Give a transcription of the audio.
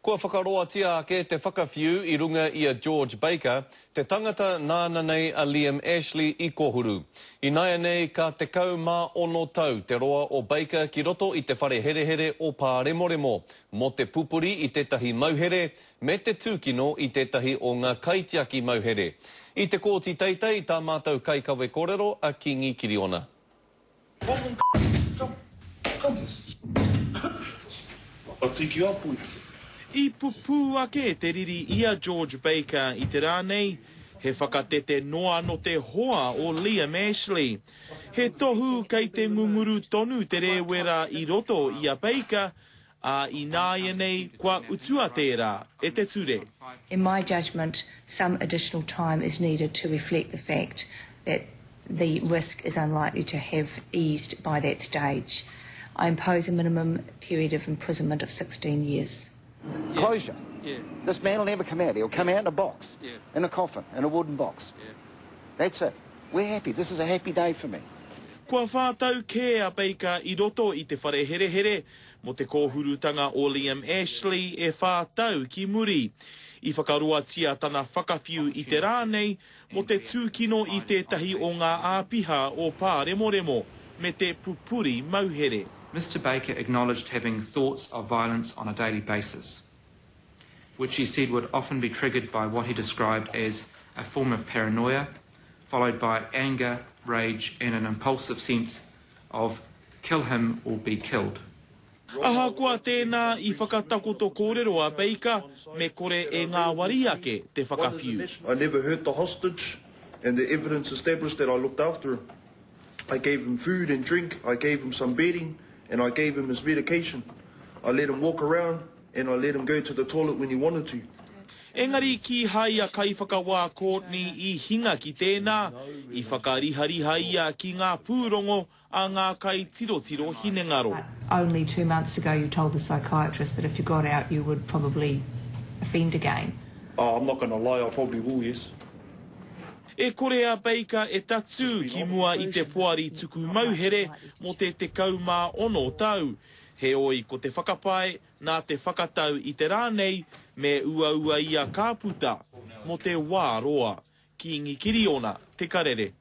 Kua whakaroatia ke te whakawhiu I runga I a George Baker, te tangata nāna nei a Liam Ashley I kohuru. Inaianei ka te mā ono tau te roa o Baker ki roto I te Whare Herehere o Paremoremo, mo te pupuri I tetahi mauhere, me te tukino I tetahi o ngā kaitiaki mauhere. I te kōti teitei tā mātou kaikawe kōrero a Kingi Kiriona. I pupu ake te riri I a George Baker I te rānei, he whakatete noa no te hoa o Liam Ashley. He tohu kei te ngunguru tonu te rewera I roto I a Baker, a Inaianei kua utua tērā e te ture. In my judgment, some additional time is needed to reflect the fact that the risk is unlikely to have eased by that stage. I impose a minimum period of imprisonment of 16 years. Yeah. Closure. Yeah. This man will never come out. He'll come out in a box, yeah. in a coffin, in a wooden box. Yeah. That's it. We're happy. This is a happy day for me. Kua whātau kē a Baker I roto I te Whare Herehere, mo te kohurutanga o Liam Ashley e whātau ki muri. I whakaroatia tana whakawhiu I te rānei, mo te tukino I tetahi o ngā āpiha o Paremoremo, me te pupuri mauhere. Mr. Baker acknowledged having thoughts of violence on a daily basis, which he said would often be triggered by what he described as a form of paranoia, followed by anger, rage and an impulsive sense of kill him or be killed. Aha kua tēnā I whakatakoto kōrero a Baker, me kore e ngā wari ake te whakawhiu. I never hurt the hostage, and the evidence established that I looked after him. I gave him food and drink, I gave him some bedding, and I gave him his medication. I let him walk around, and I let him go to the toilet when he wanted to. Engari ki hai a kai whakawā Courtney I hinga ki tēnā, I whakarihariha ia ki ngā pūrongo a ngā kai tiro hinengaro. Only 2 months ago you told the psychiatrist that if you got out you would probably offend again. Oh, I'm not going to lie, I probably will, yes. E kore a Baker e tatu ki mua I te poari tuku mauhere mo te mā ono tau. He oi ko te whakapai nā te whakatau I te rānei me ua ia kāputa mo te wā roa. Kingi Kiriona, te karere.